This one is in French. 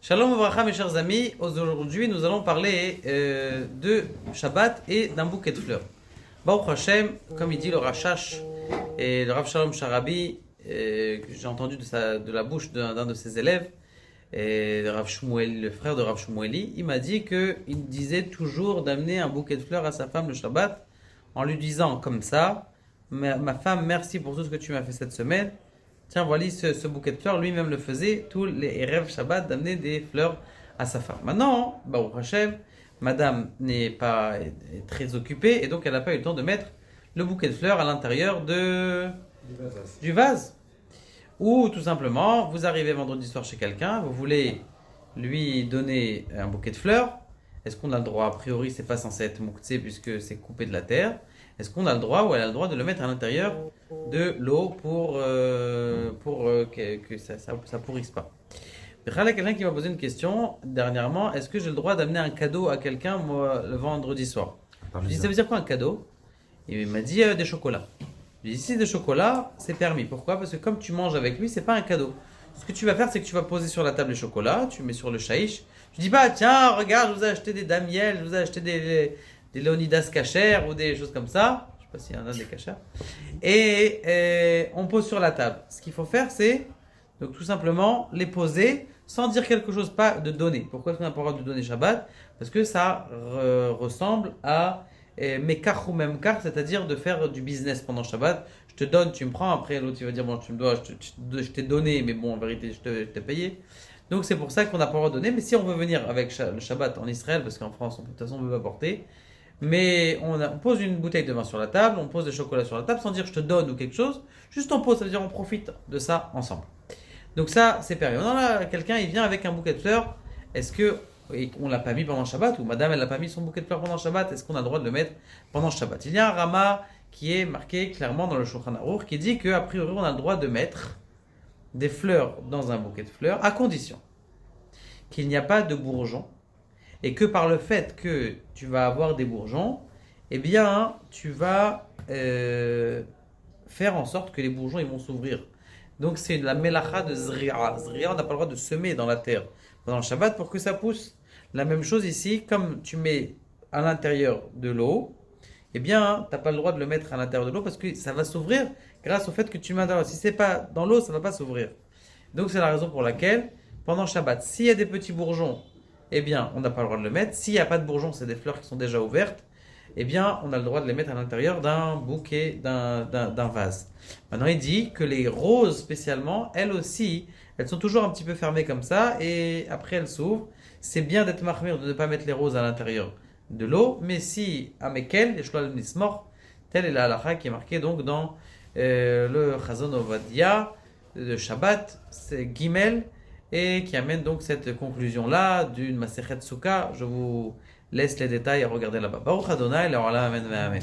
Shalom Avracha, mes chers amis. Aujourd'hui, nous allons parler de Shabbat et d'un bouquet de fleurs. Baruch Hashem, comme il dit le Rashash et le Rav Shalom Sharabi, que j'ai entendu de la bouche d'un de ses élèves, et le frère de Rav Shmueli, il m'a dit qu'il disait toujours d'amener un bouquet de fleurs à sa femme le Shabbat en lui disant comme ça: ma femme, merci pour tout ce que tu m'as fait cette semaine. Tiens, voilà ce bouquet de fleurs, lui-même le faisait tous les rêves Shabbat d'amener des fleurs à sa femme. Maintenant, Baruch Hashem, madame est très occupée et donc elle n'a pas eu le temps de mettre le bouquet de fleurs à l'intérieur du vase. Ou tout simplement, vous arrivez vendredi soir chez quelqu'un, vous voulez lui donner un bouquet de fleurs. Est-ce qu'on a le droit? A priori, c'est pas censé être mouktsé puisque c'est coupé de la terre. Est-ce qu'on a le droit ou elle a le droit de le mettre à l'intérieur de l'eau pour que ça pourrisse pas? Il y a quelqu'un qui m'a posé une question dernièrement. Est-ce que j'ai le droit d'amener un cadeau à quelqu'un moi, le vendredi soir? Je lui ai dit, ça veut dire quoi un cadeau? Il m'a dit des chocolats. Je lui ai dit, si des chocolats, c'est permis. Pourquoi? Parce que comme tu manges avec lui, c'est pas un cadeau. Ce que tu vas faire, c'est que tu vas poser sur la table les chocolats, tu mets sur le shaïch. Tu dis, bah tiens, regarde, je vous ai acheté des damiel, je vous ai acheté des Léonidas Kacher ou des choses comme ça. Je sais pas s'il y en a des Kacher. Et on pose sur la table. Ce qu'il faut faire, c'est donc tout simplement les poser sans dire quelque chose, pas de donner. Pourquoi est-ce qu'on n'a pas le droit de donner Shabbat? Parce que ça ressemble à mekar ou memkar, c'est-à-dire de faire du business pendant Shabbat. Je te donne, tu me prends. Après, l'autre il va dire, bon, tu me dois, je t'ai donné, mais bon, en vérité, je t'ai payé. Donc c'est pour ça qu'on n'a pas le droit de donner. Mais si on veut venir avec le Shabbat en Israël, parce qu'en France, de toute façon, on ne peut pas porter, mais on pose une bouteille de vin sur la table, on pose des chocolats sur la table, sans dire je te donne ou quelque chose, juste on pose, ça veut dire on profite de ça ensemble. Donc ça, c'est permis. On a quelqu'un, il vient avec un bouquet de fleurs, est-ce que on l'a pas mis pendant Shabbat, ou madame elle l'a pas mis son bouquet de fleurs pendant Shabbat, est-ce qu'on a le droit de le mettre pendant Shabbat? Il y a un Rama qui est marqué clairement dans le Shulchan Aruch qui dit qu'a priori on a le droit de mettre des fleurs dans un bouquet de fleurs, à condition qu'il n'y a pas de bourgeons, et que par le fait que tu vas avoir des bourgeons, eh bien, tu vas faire en sorte que les bourgeons ils vont s'ouvrir. Donc c'est la melacha de Zri'a. Zri'a, on n'a pas le droit de semer dans la terre pendant le Shabbat pour que ça pousse. La même chose ici, comme tu mets à l'intérieur de l'eau, eh bien, tu n'as pas le droit de le mettre à l'intérieur de l'eau parce que ça va s'ouvrir grâce au fait que tu le mets à l'intérieur. Si c'est pas dans l'eau, ça ne va pas s'ouvrir. Donc c'est la raison pour laquelle, pendant Shabbat, s'il y a des petits bourgeons, eh bien, on n'a pas le droit de le mettre. S'il n'y a pas de bourgeons, c'est des fleurs qui sont déjà ouvertes, eh bien, on a le droit de les mettre à l'intérieur d'un bouquet, d'un vase. Maintenant, il dit que les roses, spécialement, elles aussi, elles sont toujours un petit peu fermées comme ça, et après elles s'ouvrent. C'est bien d'être marmire, de ne pas mettre les roses à l'intérieur de l'eau, mais si, à Mekel, les Shlal Nismor, telle est la halakha qui est marquée donc dans le Chazon Ovadia de Shabbat, c'est Gimel, et qui amène donc cette conclusion-là d'une Masechet Souka. Je vous laisse les détails à regarder là-bas. Baruch Adonai, la Amen, Amen.